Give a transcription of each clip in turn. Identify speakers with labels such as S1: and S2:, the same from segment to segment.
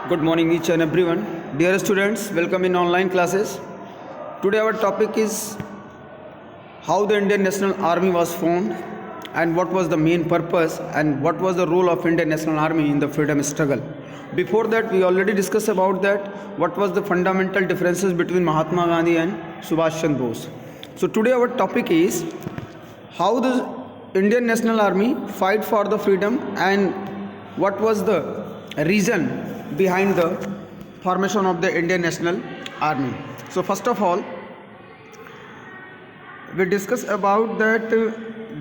S1: Good morning, each and everyone. Dear students, welcome in online classes. Today, our topic is how the Indian National Army was formed and what was the main purpose and what was the role of Indian National Army in the freedom struggle. Before that, we already discussed about that what was the fundamental differences between Mahatma Gandhi and Subhash Chandra Bose. So today our topic is how the Indian National Army fight for the freedom and what was the reason behind the formation of the Indian National Army. So first of all, we discuss about that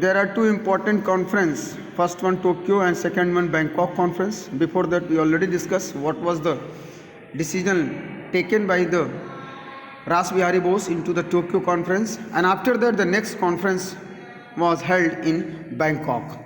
S1: there are two important conference. First one Tokyo and second one Bangkok conference. Before that we already discussed what was the decision taken by the Ras Bihari Bose into the Tokyo conference, and after that the next conference was held in Bangkok.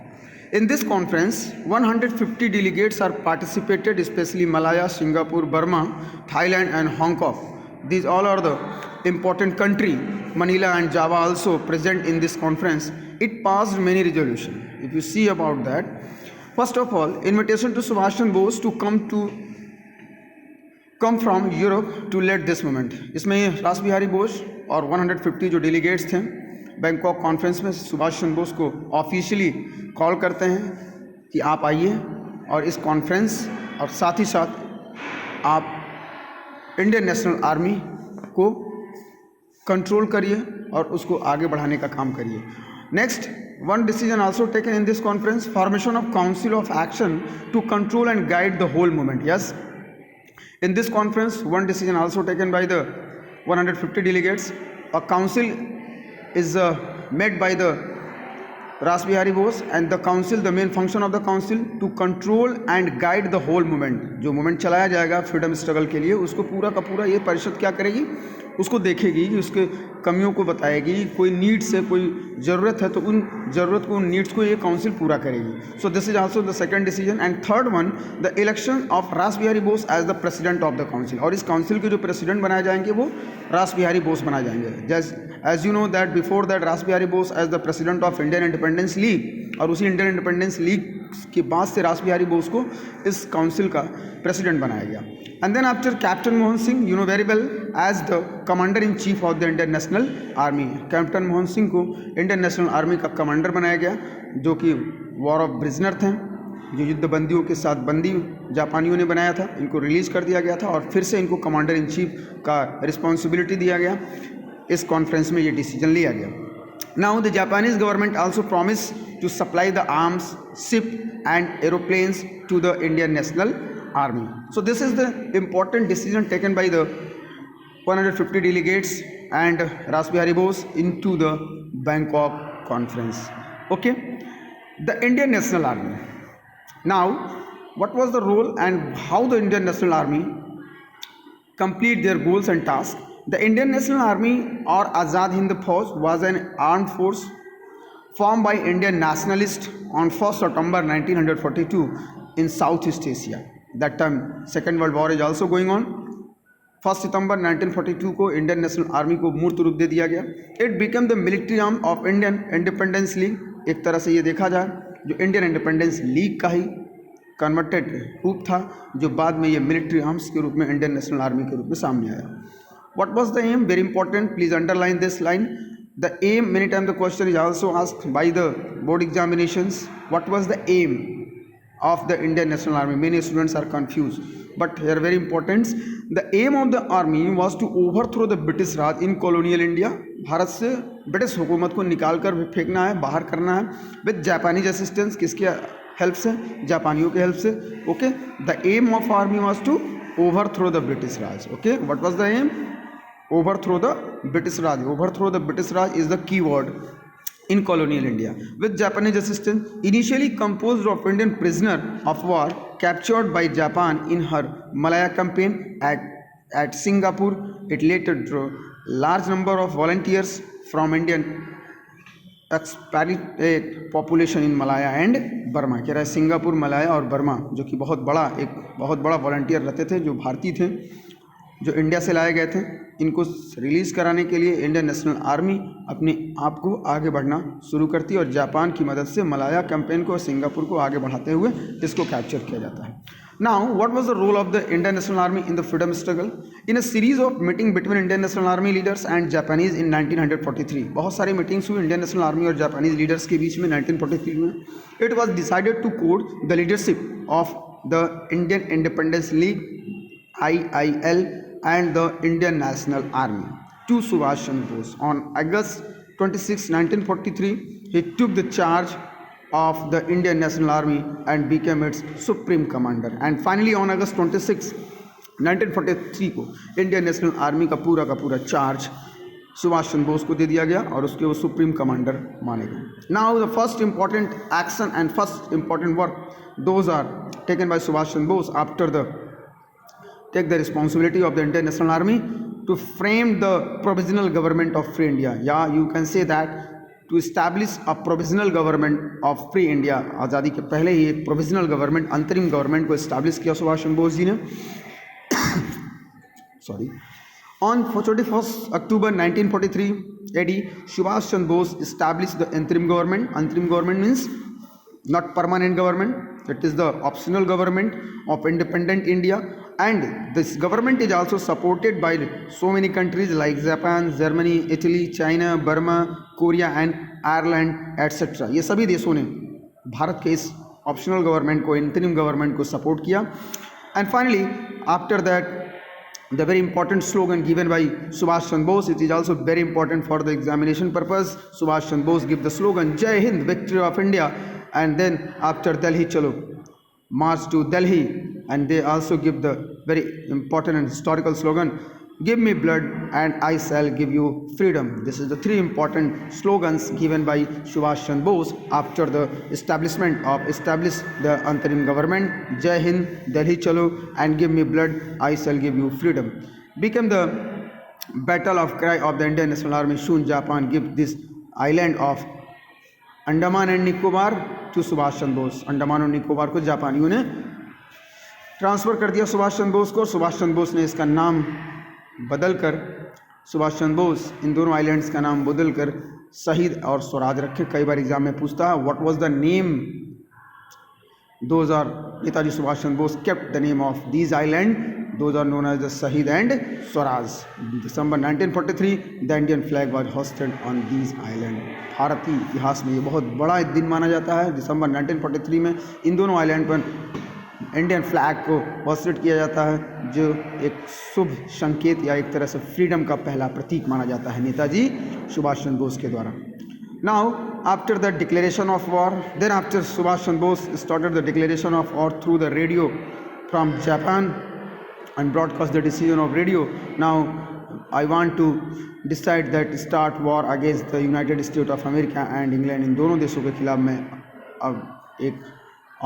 S1: In this conference, 150 delegates are participated, especially Malaya, Singapore, Burma, Thailand and Hong Kong. These all are the important country. Manila and Java also present in this conference. It passed many resolutions. If you see about that, first of all, invitation to Subhash Chandra Bose to come from Europe to lead this movement. इसमें रास बिहारी बोस और 150 जो delegates थे Bangkok conference में सुभाष चंद्र बोस को officially call करते हैं कि आप आइए और इस कॉन्फ्रेंस और साथ ही साथ आप इंडियन नेशनल आर्मी को कंट्रोल करिए और उसको आगे बढ़ाने का काम करिए. Next, one decision also taken in this conference, formation of council of action to control and guide the whole movement. Yes, in this conference one decision also taken by the 150 delegates. A council is made by the Ras Bihari Bose, and the council, the main function of the council to control and guide the whole movement. जो movement चलाया जाएगा freedom struggle के लिए, उसको पूरा का पूरा ये परिषद क्या करेगी, उसको देखेगी, उसके कमियों को बताएगी, कोई नीड्स है, कोई ज़रूरत है तो उन ज़रूरत को, उन नीड्स को ये काउंसिल पूरा करेगी. So this is also the second decision. And third one, the election of Rash Behari Bose as the president of the council. और इस काउंसिल के जो प्रेसिडेंट बनाए जाएंगे वो रास बिहारी बोस बनाए जाएंगे. Just as you know that before that Rash Behari Bose as the president of Indian independence league, और उसी इंडियन इंडिपेंडेंस लीग के बाद से रास बिहारी बोस को इस काउंसिल का प्रेसिडेंट बनाया गया. And then after Captain Mohan Singh, you know very well, as the commander in chief of the Indian National Army. Captain Mohan Singh को इंडियन नेशनल आर्मी का कमांडर बनाया गया, जो कि वॉर ऑफ प्रिजनर थे, जो युद्ध बंदियों के साथ बंदी जापानियों ने बनाया था, इनको रिलीज कर दिया गया था और फिर से इनको कमांडर इन चीफ का रिस्पॉन्सिबिलिटी दिया गया. इस कॉन्फ्रेंस में ये डिसीजन लिया गया. Now the Japanese government also promised to supply the arms, ship and aeroplanes to the Indian National Army. So this is the important decision taken by the 150 delegates and Ras Bihari Bose into the Bangkok conference. Okay, the Indian National Army. Now, what was the role and how the Indian National Army complete their goals and tasks? The Indian National Army or Azad Hind Fauj was an armed force formed by Indian nationalists on 1st September 1942 in Southeast Asia. That time Second World War is also going on. 1 सितंबर 1942 को Indian national army को मूर्त रूप दे दिया गया. It become the military arm of Indian independence league. एक तरह से ये देखा जाए जो इंडियन इंडिपेंडेंस लीग का ही कन्वर्टेड रूप था, जो बाद में ये मिलिट्री आर्म्स के रूप में इंडियन नेशनल आर्मी के रूप में सामने आया. What was the aim? Very important, please underline this line. The aim, many times the question is also asked by the board examinations, what was the aim of the Indian National Army? Many students are confused, but here very important, the aim of the army was to overthrow the British Raj in colonial India. Bharat से British हुकूमत को निकाल कर फेंकना है, बाहर करना है, विद जापानीज असिस्टेंस. किसके हेल्प से? जापानियों के हेल्प से. Okay, the aim of army was to overthrow the British Raj. Okay, what was the aim? Overthrow the British Raj. Overthrow the British Raj is the key word in colonial India with Japanese assistance. Initially composed of Indian prisoner of war captured by Japan in her Malaya campaign at Singapore. It later drew large number of volunteers from Indian expatriate population in Malaya and Burma. कह रहा है Singapore, Malaya और Burma, जो कि बहुत बड़ा volunteer रहते थे, जो भारतीय थे, जो इंडिया से लाए गए थे. इनको रिलीज़ कराने के लिए इंडियन नेशनल आर्मी अपने आप को आगे बढ़ना शुरू करती है और जापान की मदद से मलाया कैंपेन को और सिंगापुर को आगे बढ़ाते हुए इसको कैप्चर किया जाता है. Now, what was the role of the Indian National Army in the freedom struggle? In a series of meeting between Indian National Army leaders and Japanese in 1943, बहुत सारी मीटिंग्स हुई इंडियन नेशनल आर्मी और Japanese leaders के बीच में 1943 में. It was decided to court the leadership of the Indian Independence League (IIL) and the Indian National Army to Subhash Chandra Bose. On August 26, 1943, he took the charge of the Indian National Army and became its supreme commander. And finally on August 26, 1943 को Indian national army का पूरा charge Subhash Chandra Bose को दे दिया गया और उसके वो supreme commander माने गए. Now the first important action and first important work those are taken by Subhash Chandra Bose after the take the responsibility of the Indian National Army to frame the provisional government of free India. Yeah, you can say that to establish a provisional government of free India. आज़ादी के पहले ही एक provisional government, अंतरिम government को establish किया सुभाष चंद्र बोस जी ने. Sorry. On 21st October 1943 AD, Subhash Chandra Bose established the interim government. Interim government means not permanent government. It is the optional government of independent India. And this government is also supported by so many countries like Japan, Germany, Italy, China, Burma, Korea and Ireland etc. ये सभी देशों ने भारत के इस optional government को, interim government को support किया. And finally after that the very important slogan given by Subhash Chandra Bose, it is also very important for the examination purpose. Subhash Chandra Bose give the slogan Jai Hind, victory of India. And then after Delhi Chalo, march to Delhi, and they also give the very important and historical slogan give me blood and I shall give you freedom. This is the three important slogans given by Subhash Chandra Bose after the establish the interim government. Jai Hind, Delhi Chalo and give me blood, I shall give you freedom became the battle of cry of the Indian National Army. Soon Japan give this island of Andaman and Nicobar to Subhash Chandra Bose. Andaman और निकोबार को जापानियों ने transfer कर दिया सुभाष चंद्र बोस को. सुभाष चंद्र बोस ने इसका नाम बदलकर सुभाष चंद्र बोस इन दोनों आइलैंड्स का नाम बदलकर शहीद और स्वराज रखे. कई बार एग्जाम में पूछता है what was the name. Those are Netaji Subhash Chandra Bose kept the name of these island. Those are known as the Shaheed and Swaraj. December 1943 the Indian flag was hoisted on these island. भारतीय इतिहास में ये बहुत बड़ा दिन माना जाता है. दिसंबर 1943 में इन दोनों आइलैंड पर इंडियन फ्लैग को होस्टेड किया जाता है, जो एक शुभ संकेत या एक तरह से फ्रीडम का पहला प्रतीक माना जाता है नेताजी सुभाष चंद्र बोस के द्वारा. Now after the declaration of war, then after Subhash Chandra Bose started the declaration of war through the radio from Japan and broadcast the decision of radio. Now I want to decide that start war against the United States of America and England. इन दोनों देशों के खिलाफ मैं अब एक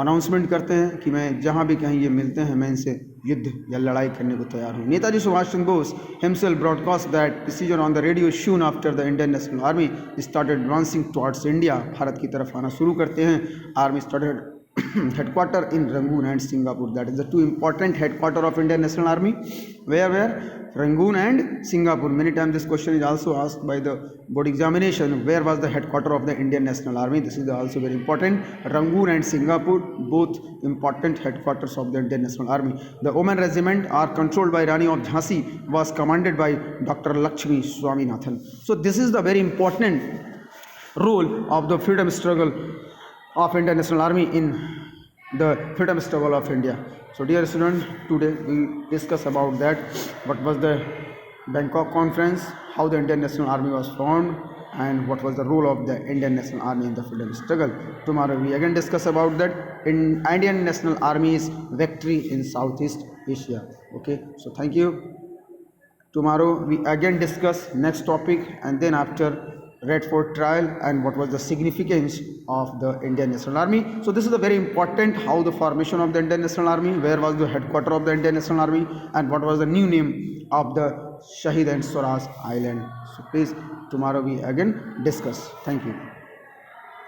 S1: announcement करते हैं कि मैं जहाँ भी कहीं ये मिलते हैं मैं इनसे युद्ध या लड़ाई करने को तैयार हूँ. Netaji Subhash Chandra Bose himself broadcast that decision on the radio soon after the Indian National Army started advancing towards India. Bharat की तरफ आना शुरू करते हैं. Army started headquarter in Rangoon and Singapore. That is the two important headquarter of Indian National Army. Where Rangoon and Singapore. Many times this question is also asked by the board examination. Where was the headquarter of the Indian National Army? This is also very important. Rangoon and Singapore, both important headquarters of the Indian National Army. The Oman regiment are controlled by Rani of Jhansi, was commanded by Dr. Lakshmi Swaminathan. So this is the very important role of the freedom struggle of Indian National Army in the freedom struggle of India. So dear students, today we discuss about that. What was the Bangkok conference, how the Indian National Army was formed, and what was the role of the Indian National Army in the freedom struggle. Tomorrow we again discuss about that in Indian National Army's victory in Southeast Asia. Okay, so thank you. Tomorrow we again discuss next topic, and then after Red Fort trial and what was the significance of the Indian National Army. So this is a very important, how the formation of the Indian National Army, where was the headquarter of the Indian National Army, and what was the new name of the Shahid and Swaraj Island. So please tomorrow we again discuss. Thank you.